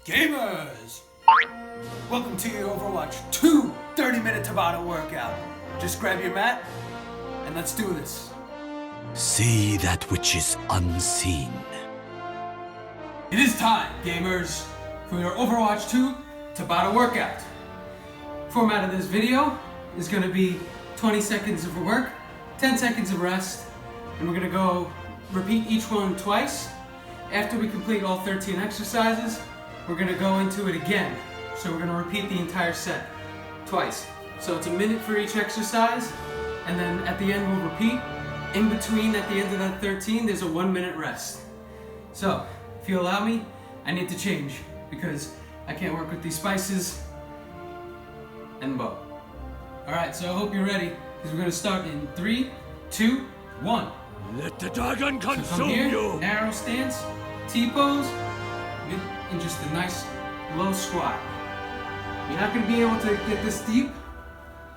Gamers! Welcome to your Overwatch 2 30-minute Tabata workout. Just grab your mat and let's do this. See that which is unseen. It is time, gamers, for your Overwatch 2 Tabata workout. Format of this video is going to be 20 seconds of work, 10 seconds of rest, and we're going to go repeat each one twice. After we complete all 13 exercises, we're going to go into it again. So we're going to repeat the entire set twice. So it's a minute for each exercise, and then at the end we'll repeat. In between, at the end of that 13, there's a 1-minute rest. So, if you allow me, I need to change because I can't work with these spices and bow. Alright, so I hope you're ready because we're going to start in 3, 2, 1. Let the dragon So consume from here, you! narrow stance, T-pose, and just a nice low squat. You're not going to be able to get this deep,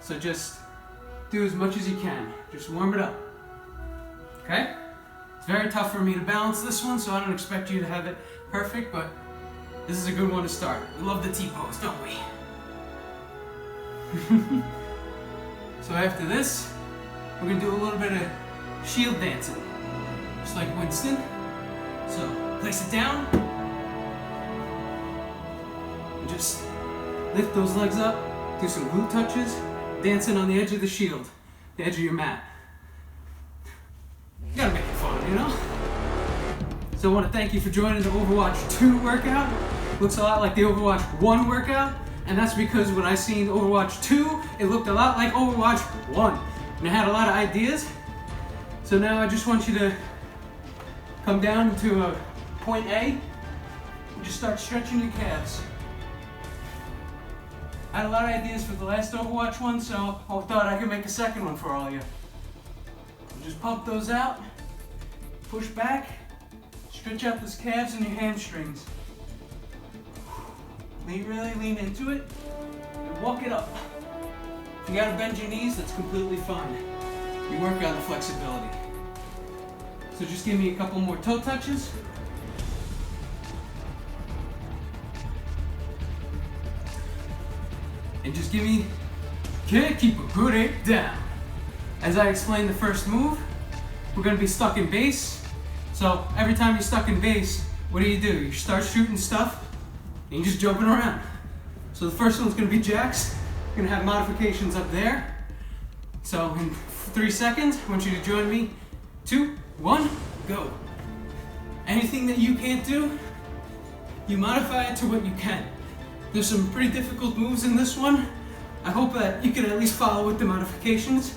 so just do as much as you can. Just warm it up. Okay? It's very tough for me to balance this one, so I don't expect you to have it perfect, but this is a good one to start. We love the T-pose, don't we? So after this, we're going to do a little bit of shield dancing, just like Winston. So place it down, and just lift those legs up, do some glute touches, dancing on the edge of the shield, the edge of your mat. You gotta make it fun, you know? So I want to thank you for joining the Overwatch 2 workout. Looks a lot like the Overwatch 1 workout, and that's because when I seen Overwatch 2, it looked a lot like Overwatch 1. And I had a lot of ideas. So now I just want you to come down to a point A and just start stretching your calves. I had a lot of ideas for the last Overwatch one, so I thought I could make a second one for all of you. Just pump those out, push back, stretch out those calves and your hamstrings. Really lean into it and walk it up. If you gotta bend your knees, that's completely fine. You work on the flexibility. So just give me a couple more toe touches. And just keep a good ape down. As I explained the first move, we're gonna be stuck in base. So every time you're stuck in base, what do? You start shooting stuff and you're just jumping around. So the first one's gonna be jacks. We're gonna have modifications up there. So in 3 seconds, I want you to join me. 2, 1, go. Anything that you can't do, you modify it to what you can. There's some pretty difficult moves in this one. I hope that you can at least follow with the modifications.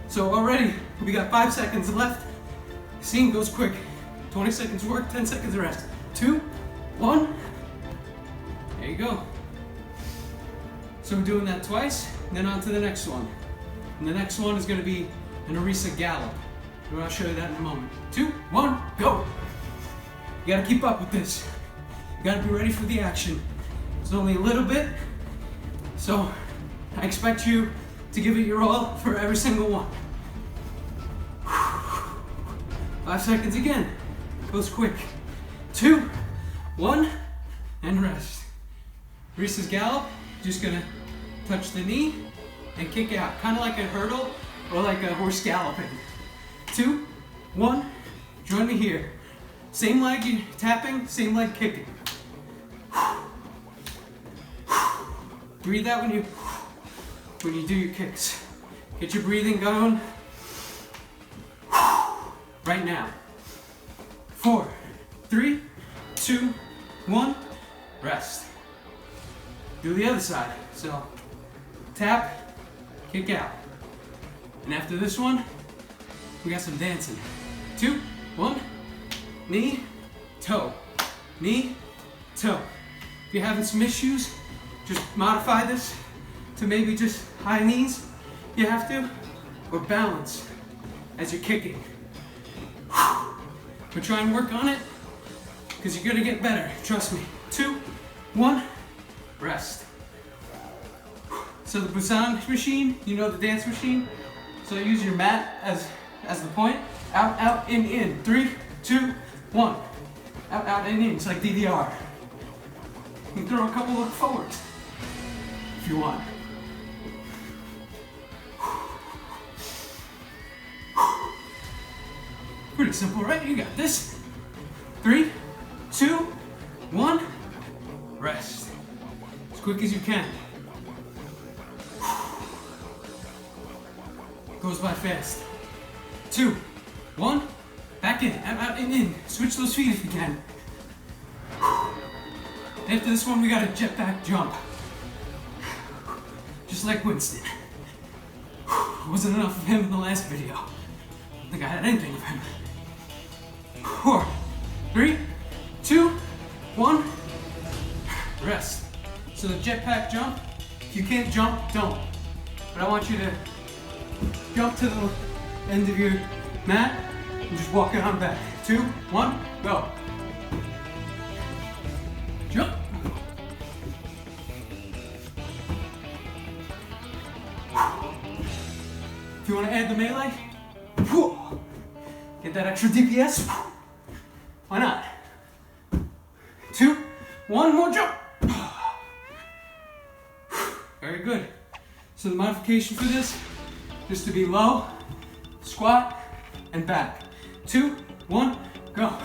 So already, we got 5 seconds left. Scene goes quick. 20 seconds work, 10 seconds rest. 2, 1. There you go. So we're doing that twice, and then on to the next one. And the next one is going to be an Arisa Gallop. And I'll show you that in a moment. 2, 1, go! You gotta keep up with this. You gotta be ready for the action. It's only a little bit, so I expect you to give it your all for every single one. 5 seconds again. Goes quick. 2, 1, and rest. Arisa's Gallop, just gonna touch the knee and kick out, kind of like a hurdle or like a horse galloping. 2, 1, join me here. Same leg tapping, same leg kicking. Breathe out when you do your kicks. Get your breathing going. Right now. 4, 3, 2, 1, rest. Do the other side. So tap, kick out. And after this one, we got some dancing. 2, 1, knee, toe, knee, toe. If you're having some issues, just modify this to maybe just high knees, you have to, or balance as you're kicking. But try and work on it, because you're gonna get better, trust me. 2, 1, rest. So the Busan machine, you know, the dance machine, so use your mat as the point. Out, out, in. 3, 2, 1. Out, out, in. It's like DDR. You can throw a couple look forwards if you want. Pretty simple, right? You got this. 3, 2, 1. Rest. As quick as you can. Goes by fast. 2, 1. Back in, out, in. Switch those feet if you can. After this one, we got a jetpack jump. Just like Winston. Wasn't enough of him in the last video. I don't think I had anything of him. 4, 3, 2, 1. Rest. So the jetpack jump, if you can't jump, don't. But I want you to jump to the end of your mat and just walk it on back. 2, 1, go. Jump. If you want to add the melee, get that extra DPS, why not? 2, 1, more jump. Very good. So the modification for this is to be low, squat, and back. 2, 1, go.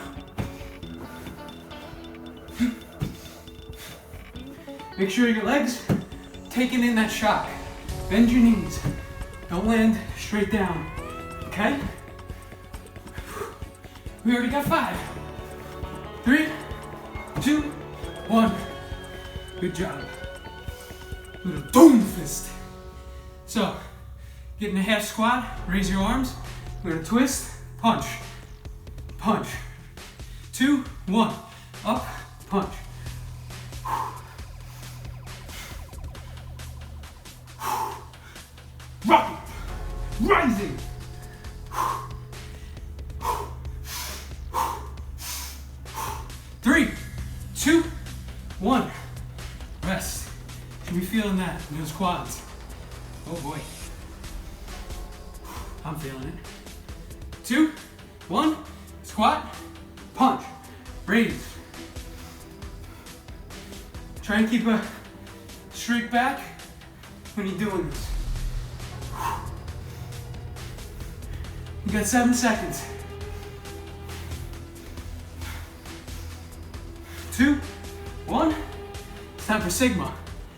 Make sure your legs taking in that shock. Bend your knees. Don't land straight down. Okay? We already got 5. 3, 2, 1. Good job. Little boom fist. So, get in a half squat, raise your arms. We're gonna twist, punch, punch. 2, 1, up, punch. Rocking, rising. 3, 2, 1. Rest. Should be feeling that in those quads. Oh boy. I'm feeling it. 2, 1. Squat, punch, raise. Try and keep a straight back when you're doing this. You got 7 seconds. 2, 1. It's time for Sigma.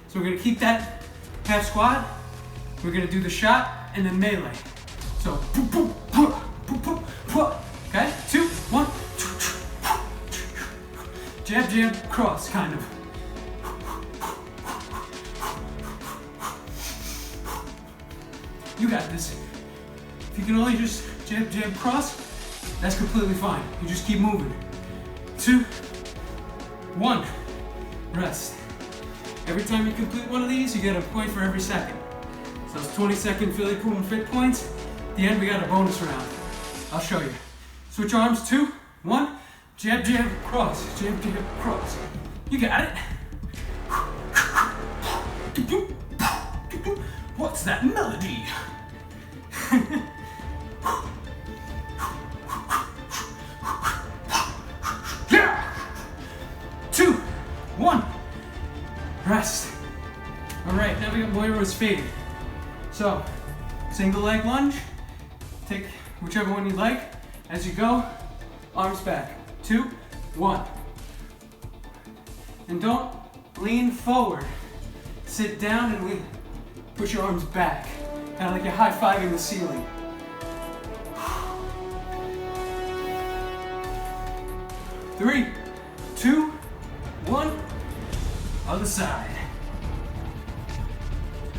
So we're gonna keep that half squat. We're gonna do the shot and then melee. So, okay? 2, 1. Jab, jab, cross, kind of. You got this. If you can only just jab, jab, cross, that's completely fine. You just keep moving. 2, 1. Rest. Every time you complete one of these, you get a point for every second. So it's 20-second Phillyboomfitness points. At the end, we got a bonus round. I'll show you. Switch arms. 2, 1. Jab, jab, cross. Jab, jab, cross. You got it. What's that melody? Yeah. 2, 1. Rest. All right, now we got Moira's fade. So, single leg lunge. Take whichever one you like. As you go, arms back. 2, 1. And don't lean forward. Sit down and lean. Push your arms back. Kind of like you're high-fiving the ceiling. Three, 2, 1. Other side.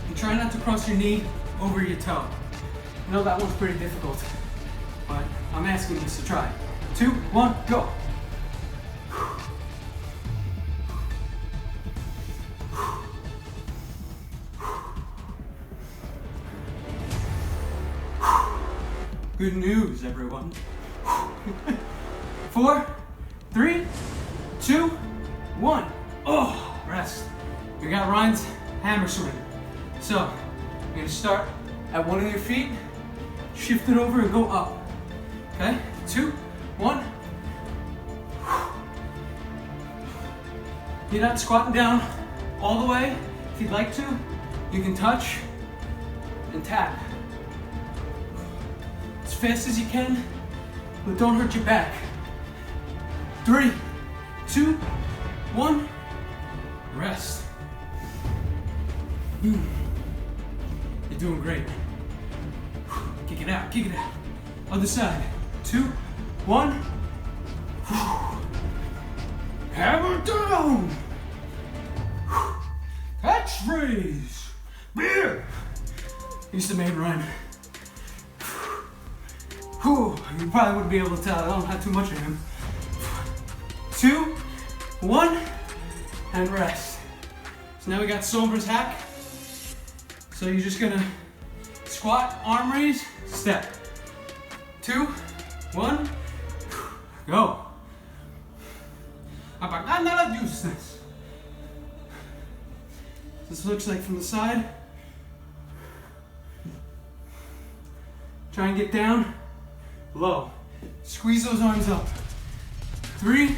And try not to cross your knee over your toe. I know that one's pretty difficult, but I'm asking you to try. 2, 1, go. Good news, everyone. 4, 3, 2, 1. Oh, rest. We got Ryan's hammer swing. So, you're gonna start at one of your feet, shift it over and go up. Okay? 2, 1. You're not squatting down all the way. If you'd like to, you can touch and tap as fast as you can, but don't hurt your back. 3, 2, 1, rest. You're doing great. Kick it out, kick it out. Other side. 2, 1. Hammer down. Catchphrase. Beer. He's the main run. You probably wouldn't be able to tell. I don't have too much of him. 2, 1, and rest. So now we got Sombra's hack. So you're just gonna squat, arm raise, step. 2, 1, go. This looks like from the side. Try and get down, low. Squeeze those arms up. 3,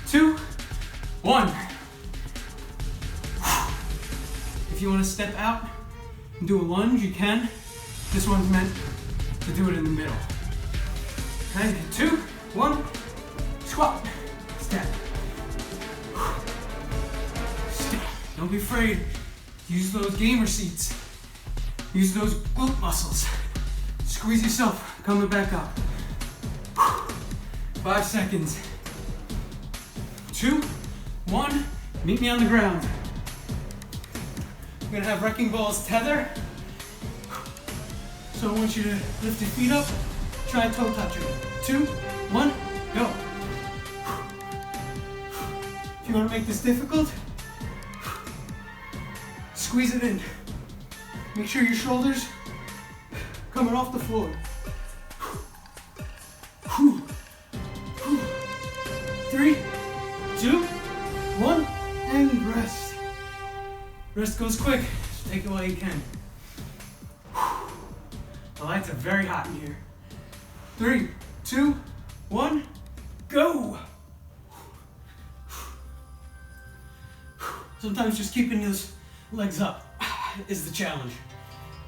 2, 1. If you want to step out and do a lunge, you can. This one's meant to do it in the middle. Okay, 2, 1, squat, step. Step. Don't be afraid. Use those gamer seats. Use those glute muscles. Squeeze yourself, coming back up. 5 seconds. 2, 1, meet me on the ground. I'm gonna have wrecking balls tether. So I want you to lift your feet up, try toe touching. 2, 1, go. If you wanna make this difficult, squeeze it in. Make sure your shoulders coming off the floor. 3, 2, 1, and rest. Rest goes quick, so take it while you can. The lights are very hot in here. 3, 2, 1, go! Sometimes just keeping those legs up is the challenge.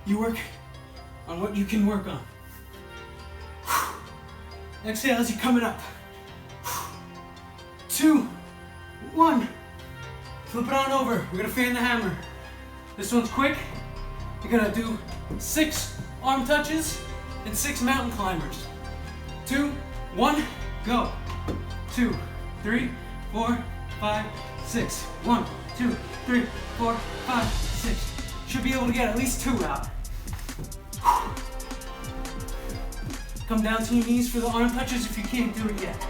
You work on what you can work on. Exhale as you're coming up. 2, 1. Flip it on over. We're gonna fan the hammer. This one's quick. You're gonna do 6 arm touches and 6 mountain climbers. 2, 1, go. 2, 3, 4, 5, 6. 1, 2, 3, 4, 5, 6. Should be able to get at least 2 out. Come down to your knees for the arm touches if you can't do it yet.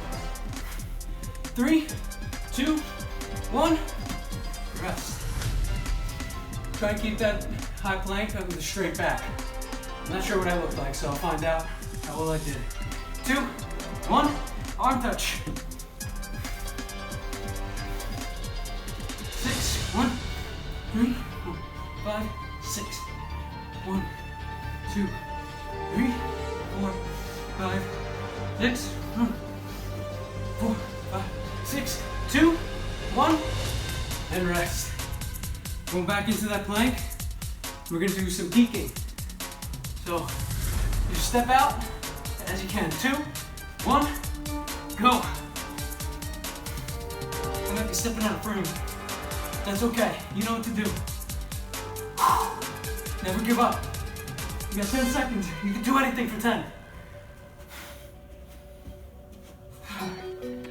3, 2, 1, rest. Try to keep that high plank up with a straight back. I'm not sure what I look like, so I'll find out how well I did. 2, 1, arm touch. 6, 1, 3, 4, 5, 6. 1, 2, 3, 4, 5, 6. 1, 4, 5, 6, 2, 1, and rest. Going back into that plank, we're gonna do some peaking. So, just step out as you can. 2, 1, go. I might be stepping out of frame. That's okay, you know what to do. Never give up. You got 10 seconds, you can do anything for 10.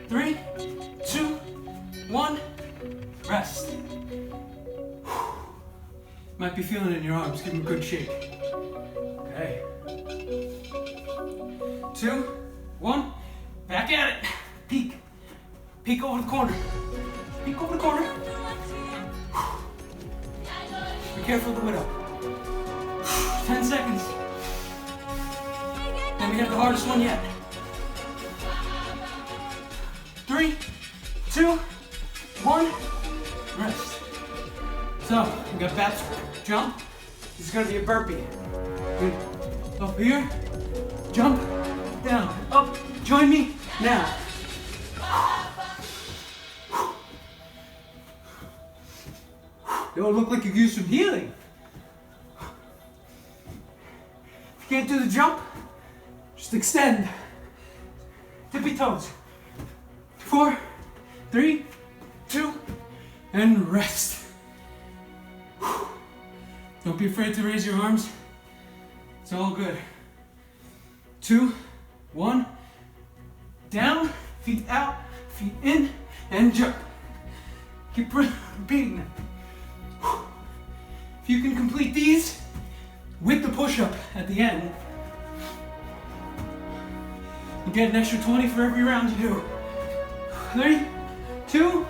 3, 2, 1, rest. Might be feeling it in your arms, give them a good shake. Okay. 2, 1, back at it. Peek. Peek over the corner. Peek over the corner. Be careful of the widow. 10 seconds. Then we have the hardest one yet. 3, 2, 1, rest. So, we got Baptiste jump. This is gonna be a burpee. Up here, jump, down, up. Join me now. It'll look like you used some healing. If you can't do the jump, just extend. Tippy toes. 4, 3, 2, and rest. Don't be afraid to raise your arms. It's all good. 2, 1, down, feet out, feet in, and jump. Keep repeating it. If you can complete these with the push-up at the end, you get an extra 20 for every round you do. 3, 2,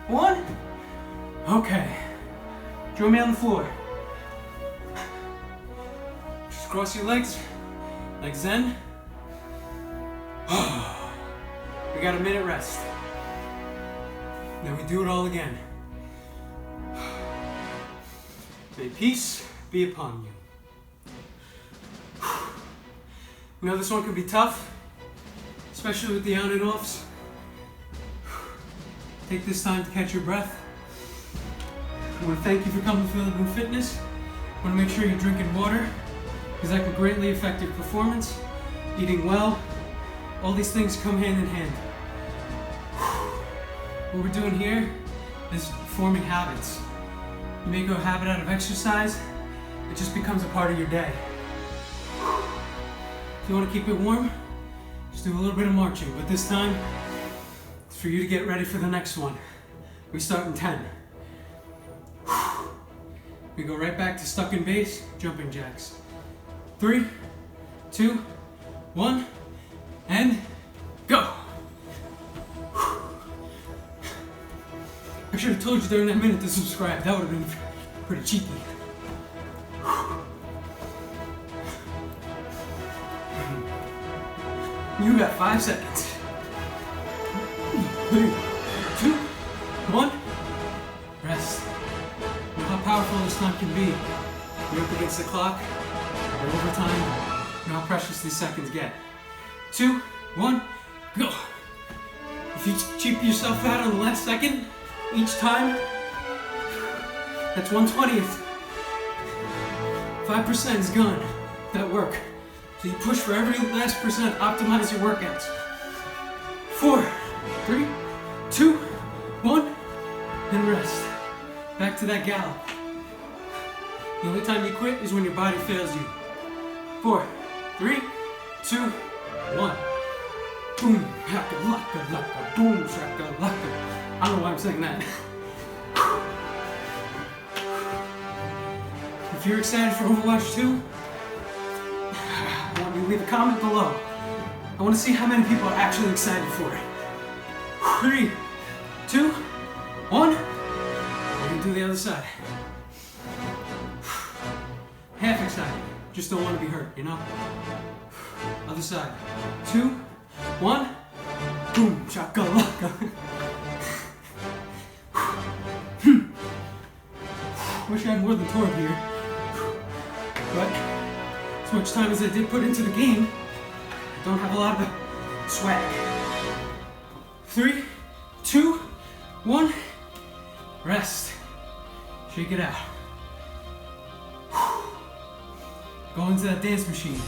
1. Okay. Join me on the floor. Just cross your legs like Zen. We got a minute rest. Then we do it all again. May peace be upon you. We know this one can be tough, especially with the on and offs. Take this time to catch your breath. I want to thank you for coming to Phillyboomfitness. I want to make sure you're drinking water, because that can greatly affect your performance. Eating well, all these things come hand in hand. What we're doing here is forming habits. You make a habit out of exercise, it just becomes a part of your day. If you want to keep it warm, just do a little bit of marching, but this time, it's for you to get ready for the next one. We start in 10. We go right back to stuck in base, jumping jacks. 3, 2, 1, and go. I should have told you during that minute to subscribe. That would have been pretty cheeky. You got 5 seconds. 3, 2, 1, rest. You know how powerful this time can be. You're up against the clock, or overtime. You know how precious these seconds get. 2, 1, go. If you cheap yourself out on the last second, each time, that's 1/20th. 5% is gone. That work. So you push for every last percent, optimize your workouts. 4, 3, 2, 1, and rest. Back to that gallop. The only time you quit is when your body fails you. 4, 3, 2, 1. Boom, haka, laka, laka, boom, shaka, laka. I don't know why I'm saying that. If you're excited for Overwatch 2, I want you to leave a comment below. I want to see how many people are actually excited for it. 3, 2, 1. We're gonna do the other side. Half excited, just don't want to be hurt, you know? Other side. 2, 1. Boom, shakalaka. Wish I had more than Torb here. But as much time as I did put into the game, I don't have a lot of swag. 3, 2, 1. Rest. Shake it out. Go into that dance machine.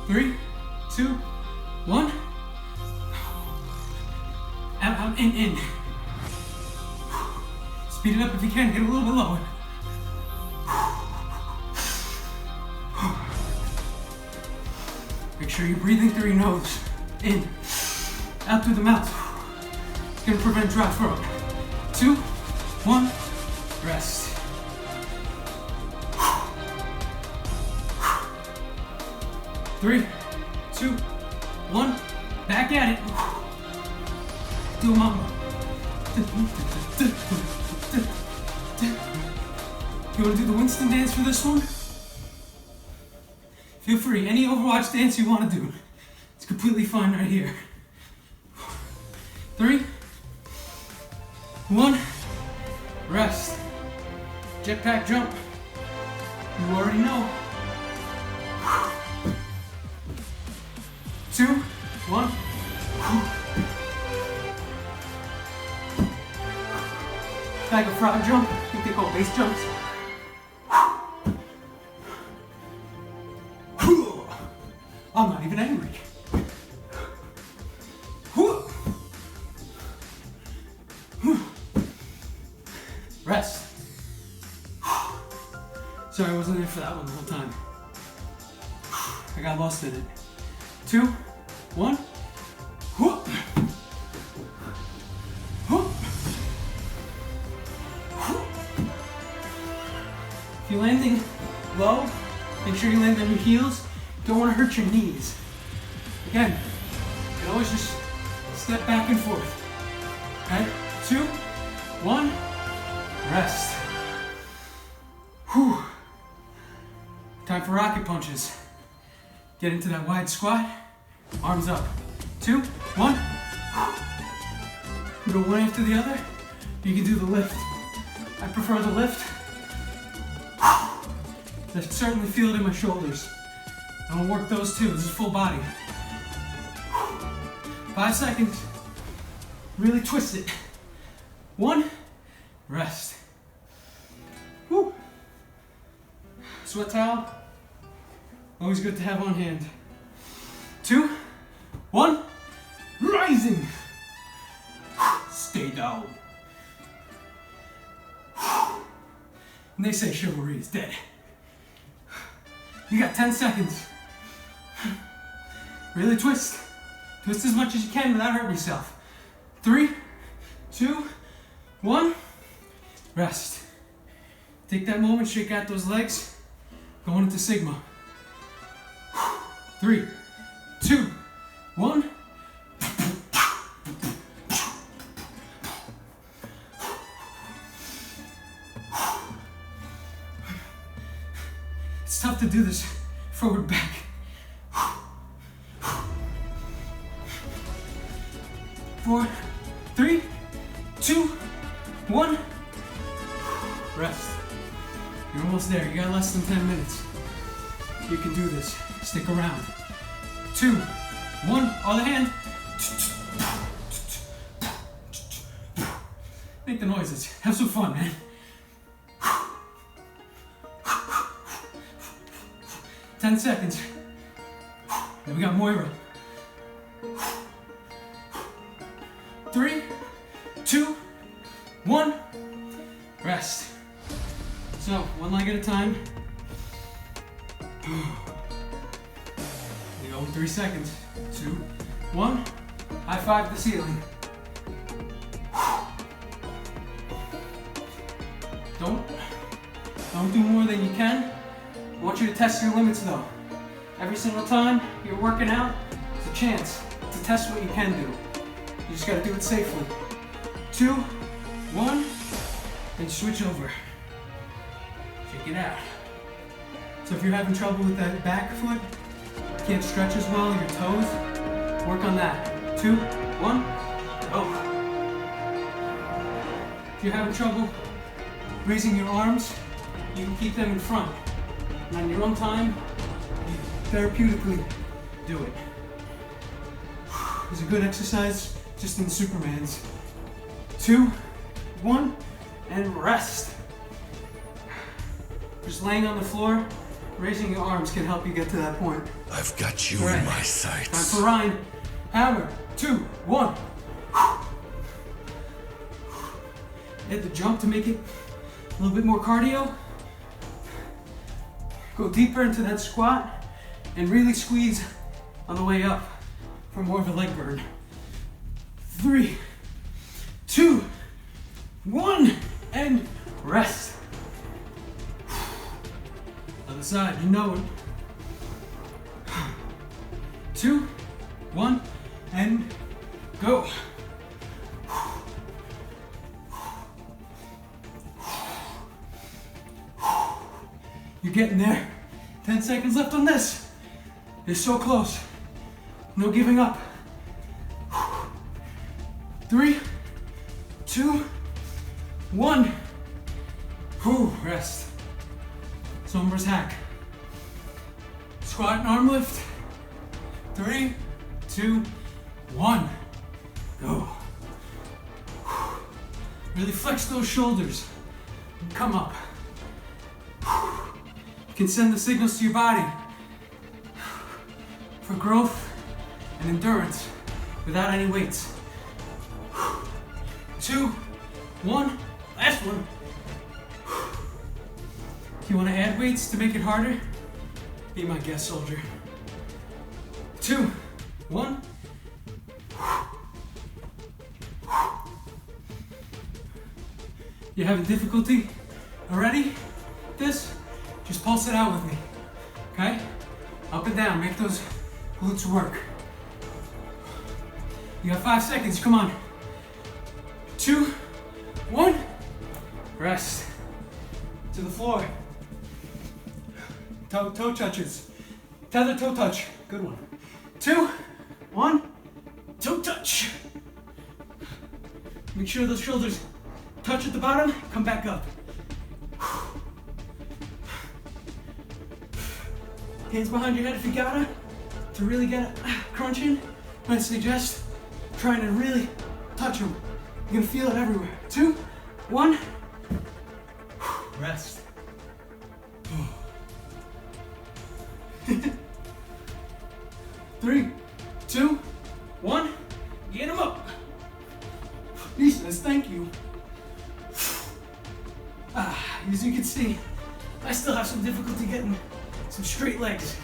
3, 2, 1. Out, in. Speed it up if you can, get a little bit lower. Make sure you're breathing through your nose. In. Out through the mouth. It's gonna prevent dry throat. 2, 1. Rest. 3, 2, 1. Back at it. Do a mambo. You want to do the Winston dance for this one? Feel free. Any Overwatch dance you want to do. It's completely fine right here. 3, 1. Rest. Jetpack jump. You already know. 2, 1. Like a frog jump. I think they call base jumps. I'm not even angry. Rest. Sorry, I wasn't there for that one the whole time. I got lost in it. 2, 1. If you're landing low, make sure you land on your heels. Don't want to hurt your knees. Again, you can always just step back and forth. Okay? 2, 1, rest. Whew. Time for rocket punches. Get into that wide squat. Arms up. 2, 1. You go one after the other. You can do the lift. I prefer the lift. I certainly feel it in my shoulders. I'm gonna work those too. This is full body. 5 seconds. Really twist it. 1. Rest. Woo. Sweat towel. Always good to have on hand. 2, 1. Rising. Stay down. And they say chivalry is dead. You got 10 seconds. Really twist. Twist as much as you can without hurting yourself. 3, 2, 1. Rest. Take that moment, shake out those legs. Going into Sigma. 3, 2, 1. It's tough to do this forward back. 4, 3, 2, 1. Rest. You're almost there. You got less than 10 minutes. You can do this. Stick around. 2, 1. Other hand. Make the noises. Have some fun, man. 10 seconds. Then we got Moira. 3, 2, 1. Rest. So, one leg at a time. We go in 3 seconds. 2, 1. High five the ceiling. Don't do more than you can. I want you to test your limits though. Every single time you're working out, it's a chance to test what you can do. You just gotta do it safely. 2, 1, and switch over. Check it out. So if you're having trouble with that back foot, can't stretch as well, your toes, work on that. 2, 1, go. If you're having trouble raising your arms, you can keep them in front. And on your own time, you therapeutically do it. It's a good exercise just in the Supermans. 2, 1, and rest. Just laying on the floor, raising your arms can help you get to that point. I've got you Right. in my sights. Time for Ryan. Hammer. 2, 1. Hit the jump to make it a little bit more cardio. Go deeper into that squat and really squeeze on the way up for more of a leg burn. 3, 2, 1, and rest. Other side, you know it. 2, 1, and go. You're getting there. 10 seconds left on this. You're so close. No giving up. 3, 2, 1. Whew, rest. Sombra's hack. Squat and arm lift. 3, 2, 1. Go. Really flex those shoulders. And come up. You can send the signals to your body for growth and endurance without any weights. 2, 1, last one. If you want to add weights to make it harder, be my guest soldier. 2, 1. You're having difficulty already? This? Just pulse it out with me, okay? Up and down, make those glutes work. You got 5 seconds, come on. 2, 1, rest. To the floor. Toe touches. Tether toe touch, good one. 2, 1, toe touch. Make sure those shoulders touch at the bottom, come back up. Hands behind your head if you gotta. To really get a crunch in, I suggest trying to really touch them. You're gonna feel it everywhere. 2, 1, rest. 3, 2, 1, get them up. He says thank you. As you can see, I still have some difficulty getting some straight legs.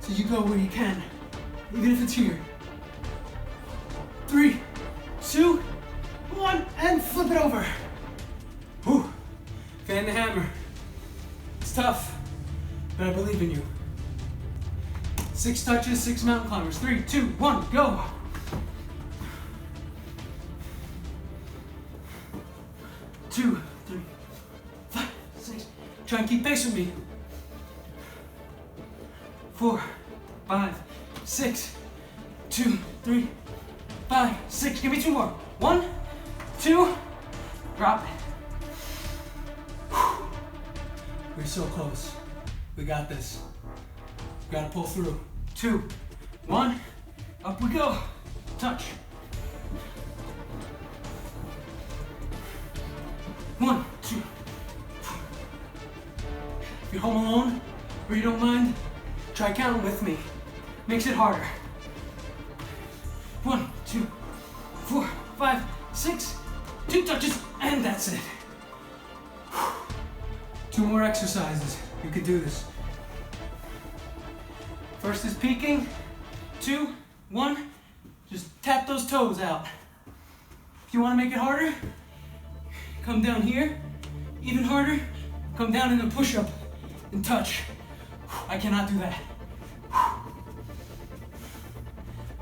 So you go where you can, even if it's here. 3, 2, 1, and flip it over. Whew. Fan the hammer. It's tough, but I believe in you. 6 touches, 6 mountain climbers. 3, 2, 1, go. 2, 3, 5, 6. Try and keep pace with me. 4, 5, 6, 2, 3, 5, 6. Give me 2 more. 1, 2, drop it. We're so close. We got this. Gotta pull through. 2, 1, up we go. Touch. 1, 2. If you're home alone or you don't mind, try counting with me. Makes it harder. 1, 2, 4, 5, 6. 2 touches, and that's it. 2 more exercises. You can do this. First is peaking. 2, 1. Just tap those toes out. If you want to make it harder, come down here. Even harder, come down in a push-up and touch. I cannot do that.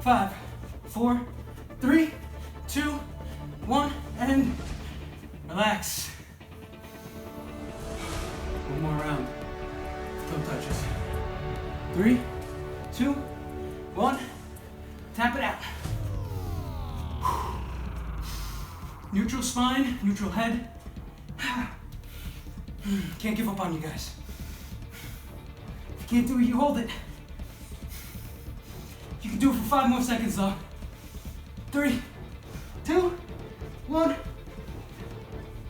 5, 4, 3, 2, 1, and relax. One more round. Toe touches. 3, 2, 1. Tap it out. Neutral spine, neutral head. Can't give up on you guys. If you can't do it, you hold it. You can do it for 5 more seconds though. 3, 2, 1.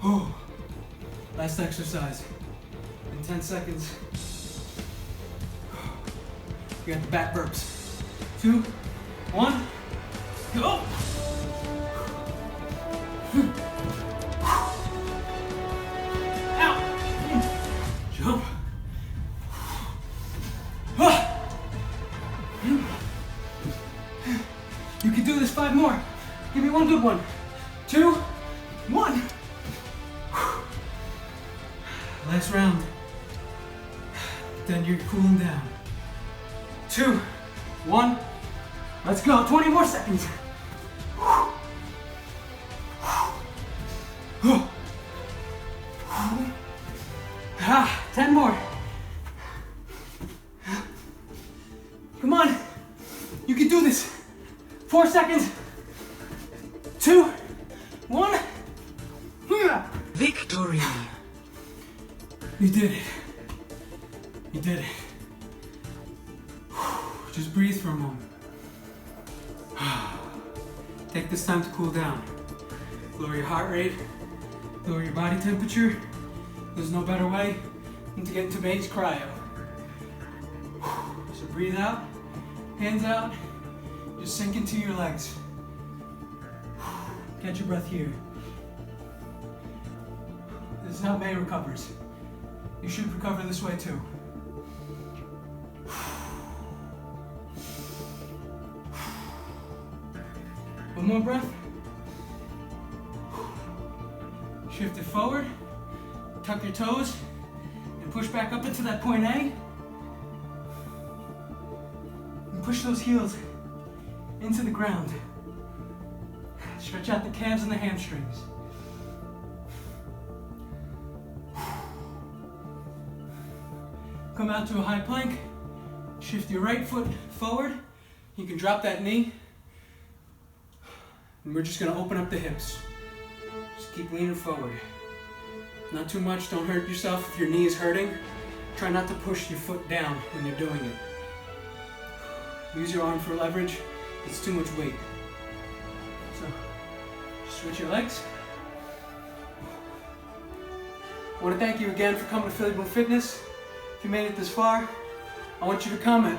Oh. Last exercise. In 10 seconds. You got the back burps. 2, 1, go! Out! Jump! You can do this 5 more. Give me 1 good one. 2, 1. Last round. Then you're cooling down. 2, 1. Let's go. 20 more seconds. 10 more. Come on. You can do this. 4 seconds. 2, 1. Victory! You did it. You did it. Just breathe for a moment. Take this time to cool down. lower your heart rate, lower your body temperature. There's no better way than to get into base cryo. So breathe out, hands out, just sink into your legs. Catch your breath here. This is how May recovers. You should recover this way too. One more breath. Shift it forward, tuck your toes, and push back up into that point A. And push those heels into the ground. Stretch out the calves and the hamstrings. Come out to a high plank. Shift your right foot forward. You can drop that knee. And we're just gonna open up the hips. Just keep leaning forward. Not too much, don't hurt yourself if your knee is hurting. Try not to push your foot down when you're doing it. Use your arm for leverage. It's too much weight. So, just switch your legs. I want to thank you again for coming to Phillyboomfitness. If you made it this far, I want you to comment.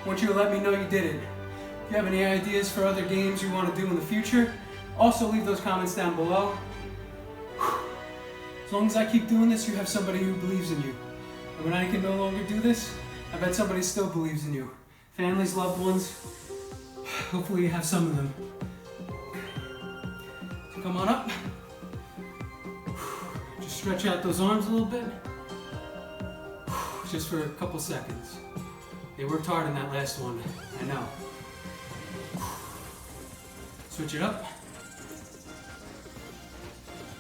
I want you to let me know you did it. If you have any ideas for other games you want to do in the future, also leave those comments down below. As long as I keep doing this, you have somebody who believes in you. And when I can no longer do this, I bet somebody still believes in you. Families, loved ones, hopefully you have some of them. So come on up. Just stretch out those arms a little bit. Just for a couple seconds. They worked hard on that last one, I know. Switch it up.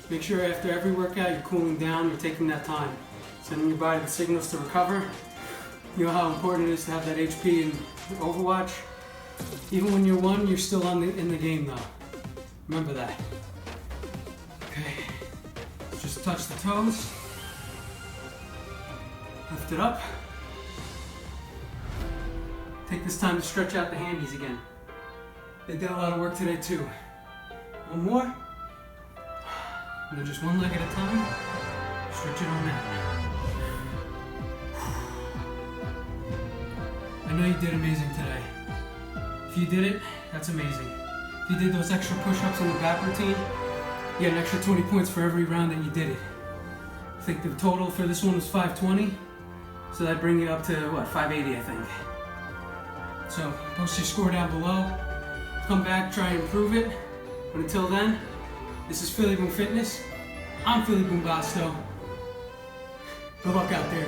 Make sure after every workout you're cooling down, you're taking that time. Sending your body the signals to recover. You know how important it is to have that HP in Overwatch. Even when you're one, you're still in the game though. Remember that. Okay. Just touch the toes. Lift it up. Take this time to stretch out the handies again. They did a lot of work today too. One more. And then just one leg at a time. Stretch it on that. I know you did amazing today. If you did it, that's amazing. If you did those extra push-ups in the back routine, you get an extra 20 points for every round that you did it. I think the total for this one was 520. So that'd bring you up to, what, 580, I think. So post your score down below. Come back, try and improve it. But until then, this is Phillyboomfitness. I'm Phillyboombasto. Good luck out there,